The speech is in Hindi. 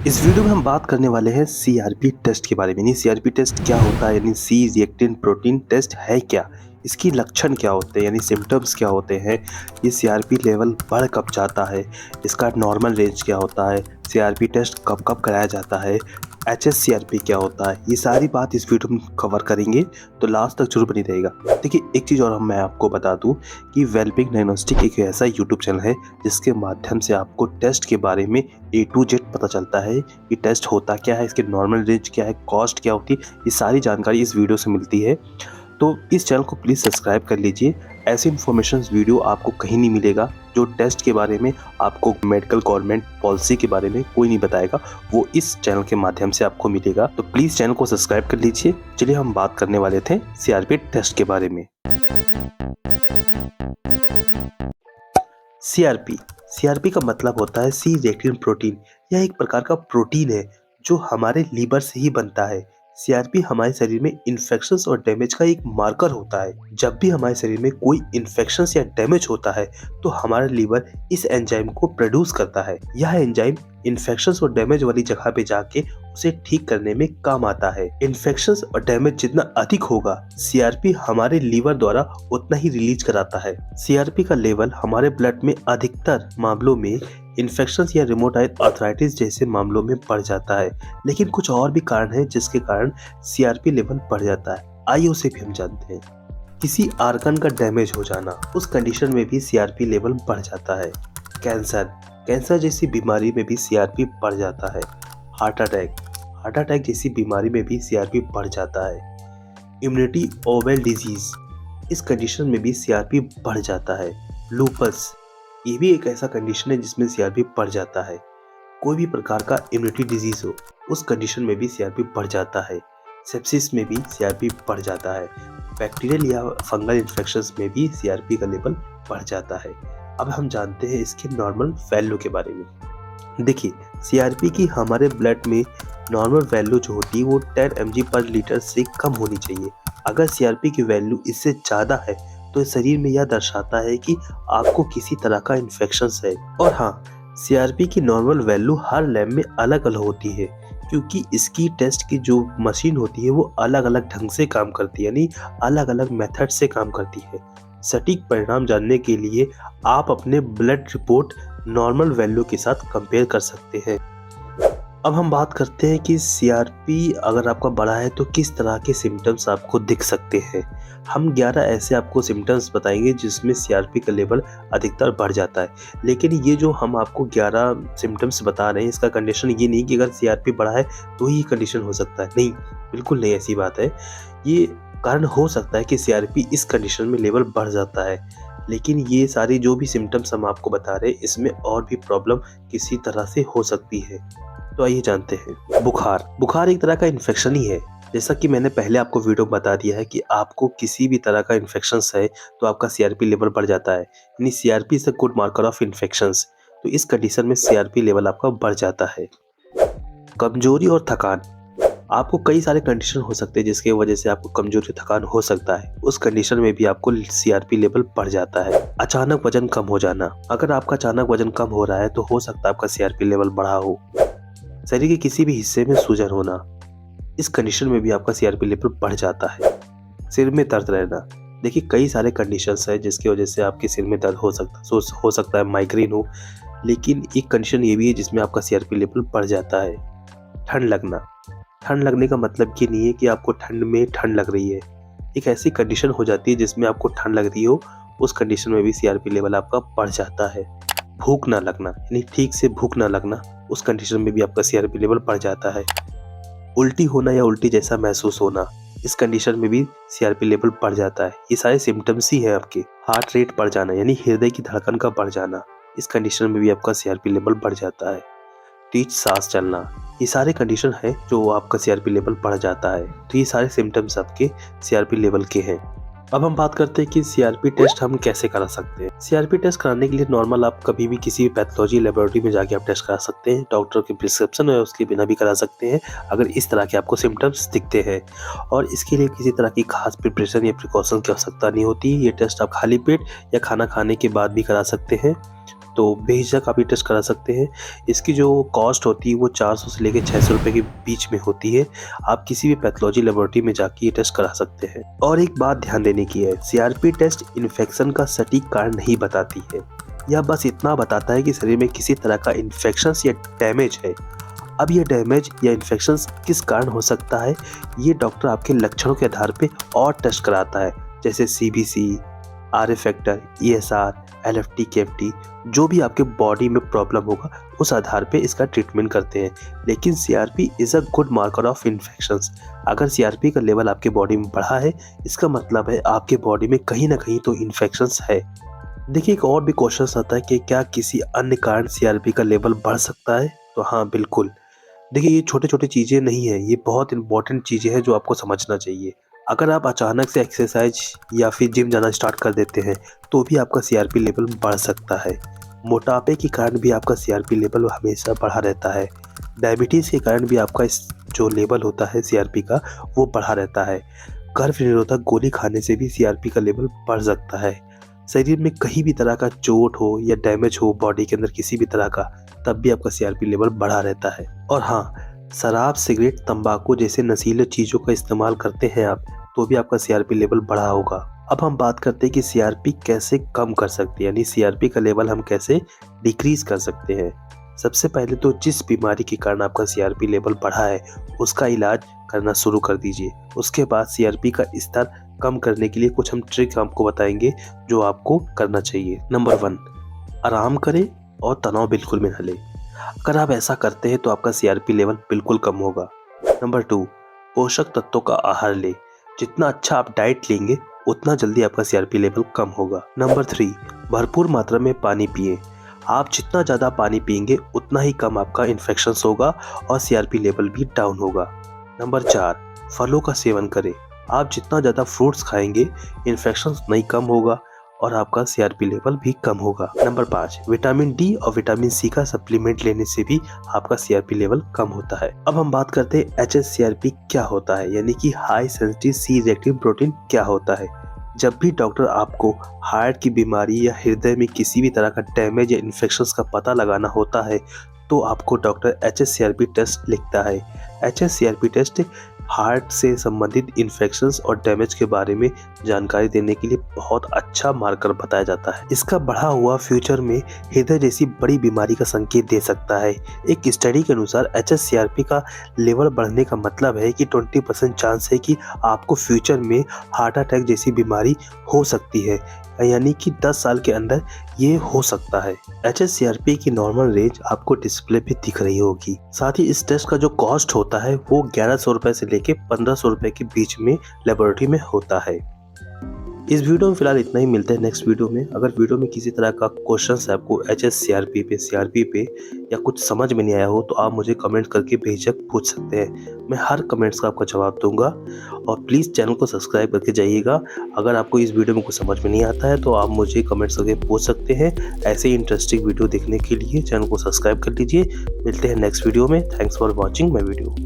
इस वीडियो में हम बात करने वाले हैं सीआरपी टेस्ट के बारे में। यानी सीआरपी टेस्ट क्या होता है, यानी सी रिएक्टिन प्रोटीन टेस्ट है क्या, इसकी लक्षण क्या होते हैं, यानी सिम्टम्स क्या होते हैं, ये सीआरपी लेवल बढ़ कब जाता है, इसका नॉर्मल रेंज क्या होता है, सीआरपी टेस्ट कब कब कराया जाता है, एचएससीआरपी क्या होता है, ये सारी बात इस वीडियो में कवर करेंगे, तो लास्ट तक जरूर बनी रहेगा। देखिए, एक चीज़ और मैं आपको बता दूं कि वेलबींग डायग्नोस्टिक एक ऐसा यूट्यूब चैनल है जिसके माध्यम से आपको टेस्ट के बारे में A to Z पता चलता है कि टेस्ट होता क्या है, इसके नॉर्मल रेंज क्या है, कॉस्ट क्या होती है, ये सारी जानकारी इस वीडियो से मिलती है। तो इस चैनल को प्लीज़ सब्सक्राइब कर लीजिए। ऐसी इन्फॉर्मेशन वीडियो आपको कहीं नहीं मिलेगा। जो टेस्ट के बारे में आपको मेडिकल गवर्नमेंट पॉलिसी के बारे में कोई नहीं बताएगा, वो इस चैनल के माध्यम से आपको मिलेगा। तो प्लीज़ चैनल को सब्सक्राइब कर लीजिए। चलिए हम बात करने वाले थे सीआरपी टेस्ट के बारे में। सीआरपी का मतलब होता है सी रिएक्टिन प्रोटीन। यह एक प्रकार का प्रोटीन है जो हमारे लीवर से ही बनता है। सीआरपी हमारे शरीर में इन्फेक्शंस और डैमेज का एक मार्कर होता है। जब भी हमारे शरीर में कोई इन्फेक्शंस या डैमेज होता है तो हमारा लीवर इस एंजाइम को प्रोड्यूस करता है। यह एंजाइम इन्फेक्शंस और डैमेज वाली जगह पे जाके उसे ठीक करने में काम आता है। इन्फेक्शंस और डैमेज जितना अधिक होगा, सीआरपी हमारे लीवर द्वारा उतना ही रिलीज कराता है। सीआरपी का लेवल हमारे ब्लड में अधिकतर मामलों में इन्फेक्शंस या रिमोटाइड आर्थराइटिस जैसे मामलों में बढ़ जाता है, लेकिन कुछ और भी कारण है जिसके कारण सीआरपी लेवल बढ़ जाता है। आइए उसे भी हम जानते हैं। किसी आर्गन का डैमेज हो जाना, उस कंडीशन में भी सीआरपी लेवल बढ़ जाता है। कैंसर जैसी बीमारी में भी सीआरपी बढ़ जाता है। हार्ट अटैक जैसी बीमारी में भी सीआरपी बढ़ जाता है। इम्यूनिटी ओवल डिजीज, इस कंडीशन में भी सीआरपी बढ़ जाता है। लूपस, ये भी एक ऐसा कंडीशन है जिसमें सीआरपी बढ़ जाता है। कोई भी प्रकार का इम्यूनिटी डिजीज हो, उस कंडीशन में भी सीआरपी बढ़ जाता है। सेप्सिस में भी सीआरपी बढ़ जाता है। बैक्टीरियल या फंगल इन्फेक्शंस में भी सीआरपी का लेवल बढ़ जाता है। अब हम जानते हैं इसके नॉर्मल वैल्यू के बारे में। देखिए, सीआरपी की हमारे ब्लड में नॉर्मल वैल्यू जो होती है वो 10 mg/L से कम होनी चाहिए। अगर सीआरपी की वैल्यू इससे ज़्यादा है तो शरीर में यह दर्शाता है कि आपको किसी तरह का इन्फेक्शन है। और हाँ, सीआरपी की नॉर्मल वैल्यू हर लैब में अलग अलग होती है, क्योंकि इसकी टेस्ट की जो मशीन होती है वो अलग अलग ढंग से काम करती है, यानी अलग अलग मेथड से काम करती है। सटीक परिणाम जानने के लिए आप अपने ब्लड रिपोर्ट नॉर्मल वैल्यू के साथ कंपेयर कर सकते हैं। अब हम बात करते हैं कि सीआरपी अगर आपका बढ़ा है तो किस तरह के सिम्टम्स आपको दिख सकते हैं। हम 11 ऐसे आपको सिम्टम्स बताएंगे जिसमें सीआरपी का लेवल अधिकतर बढ़ जाता है। लेकिन ये जो हम आपको 11 सिम्टम्स बता रहे हैं, इसका कंडीशन ये नहीं कि अगर सीआरपी बढ़ा है तो ही कंडीशन हो सकता है। नहीं, बिल्कुल नहीं ऐसी बात है। ये कारण हो सकता है कि सीआरपी इस कंडीशन में लेवल बढ़ जाता है, लेकिन ये सारी जो भी सिम्टम्स हम आपको बता रहे हैं इसमें और भी प्रॉब्लम किसी तरह से हो सकती है। तो आइए जानते हैं। बुखार एक तरह का इन्फेक्शन ही है। जैसा कि मैंने पहले आपको वीडियो में बता दिया है कि आपको किसी भी तरह का इन्फेक्शन है तो आपका सीआरपी लेवल बढ़ जाता है, यानी CRP is a good marker of infections. तो इस कंडीशन में सीआरपी लेवल आपका बढ़ जाता है। कमजोरी और थकान, आपको कई सारे कंडीशन हो सकते हैं जिसकी वजह से आपको कमजोरी थकान हो सकता है। उस कंडीशन में भी आपको सीआरपी लेवल बढ़ जाता है। अचानक वजन कम हो जाना, अगर आपका अचानक वजन कम हो रहा है तो हो सकता है आपका सीआरपी लेवल बढ़ा हो। शरीर के किसी भी हिस्से में सूजन होना, इस कंडीशन में भी आपका सीआरपी लेवल बढ़ जाता है। सिर में दर्द रहना, देखिए कई सारे कंडीशंस है जिसकी वजह से आपके सिर में दर्द हो सकता है माइग्रेन हो, लेकिन एक कंडीशन ये भी है जिसमें आपका सीआरपी लेवल बढ़ जाता है। ठंड लगने का मतलब ये नहीं है कि आपको ठंड में ठंड लग रही है। एक ऐसी कंडीशन हो जाती है जिसमें आपको ठंड लग रही हो, उस कंडीशन में भी सीआरपी लेवल आपका बढ़ जाता है। भूख ना लगना, यानी ठीक से भूख ना लगना, उस कंडीशन में भी आपका सीआरपी लेवल बढ़ जाता है। उल्टी होना या उल्टी जैसा महसूस होना, इस कंडीशन में भी सीआरपी लेवल बढ़ जाता है। ये सारे सिम्टम्स ही हैं आपके। हार्ट रेट बढ़ जाना, यानी हृदय की धड़कन का बढ़ जाना, इस कंडीशन में भी आपका सीआरपी लेवल बढ़ जाता है। तेज सांस चलना, ये सारे कंडीशन है जो आपका सीआरपी लेवल बढ़ जाता है। तो ये सारे सिम्टम्स आपके सीआरपी लेवल के हैं। अब हम बात करते हैं कि सीआरपी टेस्ट हम कैसे करा सकते हैं। सीआरपी टेस्ट कराने के लिए नॉर्मल आप कभी भी किसी पैथोलॉजी लेबोरेटरी में जाके आप टेस्ट करा सकते हैं। डॉक्टर के प्रिस्क्रिप्शन है उसके बिना भी करा सकते हैं अगर इस तरह के आपको सिम्टम्स दिखते हैं। और इसके लिए किसी तरह की खास प्रिपरेशन या प्रिकॉशन की आवश्यकता नहीं होती। ये टेस्ट आप खाली पेट या खाना खाने के बाद भी करा सकते हैं। तो बेझिझक आप ये टेस्ट करा सकते हैं। इसकी जो कॉस्ट होती है वो 400 से लेकर 600 रुपये के बीच में होती है। आप किसी भी पैथोलॉजी लेबोरेटरी में जाके ये टेस्ट करा सकते हैं। और एक बात ध्यान देने की है, सीआरपी टेस्ट इन्फेक्शन का सटीक कारण नहीं बताती है। यह बस इतना बताता है कि शरीर में किसी तरह का इन्फेक्शन या डैमेज है। अब यह डैमेज या इन्फेक्शन किस कारण हो सकता है, ये डॉक्टर आपके लक्षणों के आधार पे और टेस्ट कराता है, जैसे CBC, RA factor, ESR, LFT, KFT, जो भी आपके बॉडी में प्रॉब्लम होगा उस आधार पे इसका ट्रीटमेंट करते हैं। लेकिन CRP is a good marker of infections. अगर सीआरपी का लेवल आपके बॉडी में बढ़ा है, इसका मतलब है आपके बॉडी में कहीं ना कहीं तो इन्फेक्शंस है। देखिए, एक और भी क्वेश्चन आता है कि क्या किसी अन्य कारण सीआरपी का लेवल बढ़ सकता है? तो हाँ, बिल्कुल। देखिए, ये छोटे छोटे चीज़ें नहीं है, ये बहुत इंपॉर्टेंट चीज़ें हैं जो आपको समझना चाहिए। अगर आप अचानक से एक्सरसाइज या फिर जिम जाना स्टार्ट कर देते हैं तो भी आपका सीआरपी लेवल बढ़ सकता है। मोटापे के कारण भी आपका सीआरपी लेवल हमेशा बढ़ा रहता है। डायबिटीज़ के कारण भी आपका इस जो लेवल होता है सीआरपी का वो बढ़ा रहता है। गर्भ निरोधक गोली खाने से भी सीआरपी का लेवल बढ़ सकता है। शरीर में कहीं भी तरह का चोट हो या डैमेज हो बॉडी के अंदर किसी भी तरह का, तब भी आपका सीआरपी लेवल बढ़ा रहता है। और हाँ, शराब, सिगरेट, तंबाकू जैसे नशीले चीज़ों का इस्तेमाल करते हैं आप, तो भी आपका सीआरपी लेवल बढ़ा होगा। अब हम बात करते हैं कि सीआरपी कैसे कम कर सकते हैं, यानी सीआरपी का लेवल हम कैसे डिक्रीज कर सकते हैं। सबसे पहले तो जिस बीमारी के कारण आपका सीआरपी लेवल बढ़ा है उसका इलाज करना शुरू कर दीजिए। उसके बाद सीआरपी का स्तर कम करने के लिए कुछ हम ट्रिक आपको बताएंगे जो आपको करना चाहिए। नंबर 1, आराम करें और तनाव बिल्कुल भी न लें। अगर आप ऐसा करते हैं तो आपका सीआरपी लेवल बिल्कुल कम होगा। नंबर 2, पोषक तत्वों का आहार लें। जितना अच्छा आप डाइट लेंगे उतना जल्दी आपका सीआरपी लेवल कम होगा। नंबर 3, भरपूर मात्रा में पानी पिएं। आप जितना ज़्यादा पानी पिएंगे उतना ही कम आपका इन्फेक्शंस होगा और सीआरपी लेवल भी डाउन होगा। नंबर 4, फलों का सेवन करें। आप जितना ज़्यादा फ्रूट्स खाएंगे इन्फेक्शंस नहीं कम होगा और आपका सीआरपी लेवल भी कम होगा। नंबर 5, विटामिन डी और विटामिन सी का सप्लीमेंट लेने से भी आपका सीआरपी लेवल कम होता है। अब हम बात करते हैं एचएससीआरपी क्या होता है, यानी कि high sensitive C reactive protein क्या होता है। जब भी डॉक्टर आपको हार्ट की बीमारी या हृदय में किसी भी तरह का डैमेज या इन्फेक्शंस का पता लगाना होता है तो आपको डॉक्टर एचएससीआरपी टेस्ट लिखता है। एचएससीआरपी टेस्ट हार्ट से संबंधित इन्फेक्शंस और डैमेज के बारे में जानकारी देने के लिए बहुत अच्छा मार्कर बताया जाता है। इसका बढ़ा हुआ फ्यूचर में हृदय जैसी बड़ी बीमारी का संकेत दे सकता है। एक स्टडी के अनुसार एचएससीआरपी का लेवल बढ़ने का मतलब है कि 20% चांस है कि आपको फ्यूचर में हार्ट अटैक जैसी बीमारी हो सकती है, यानी कि 10 साल के अंदर ये हो सकता है। एचएससीआरपी की नॉर्मल रेंज आपको डिस्प्ले पे दिख रही होगी। साथ ही इस टेस्ट का जो कॉस्ट होता है वो 1100 रुपए से लेके 1500 रुपए के बीच में लेबोरेटरी में होता है। इस वीडियो में फिलहाल इतना ही, मिलते हैं नेक्स्ट वीडियो में। अगर वीडियो में किसी तरह का क्वेश्चन है आपको एचएससीआरपी पे, सीआरपी पे या कुछ समझ में नहीं आया हो तो आप मुझे कमेंट करके बेझिझक पूछ सकते हैं। मैं हर कमेंट्स का आपका जवाब दूंगा। और प्लीज़ चैनल को सब्सक्राइब करके जाइएगा। अगर आपको इस वीडियो में कुछ समझ में नहीं आता है तो आप मुझे कमेंट्स करके पूछ सकते हैं। ऐसे ही इंटरेस्टिंग वीडियो देखने के लिए चैनल को सब्सक्राइब कर लीजिए। मिलते हैं नेक्स्ट वीडियो में। Thanks for watching my video.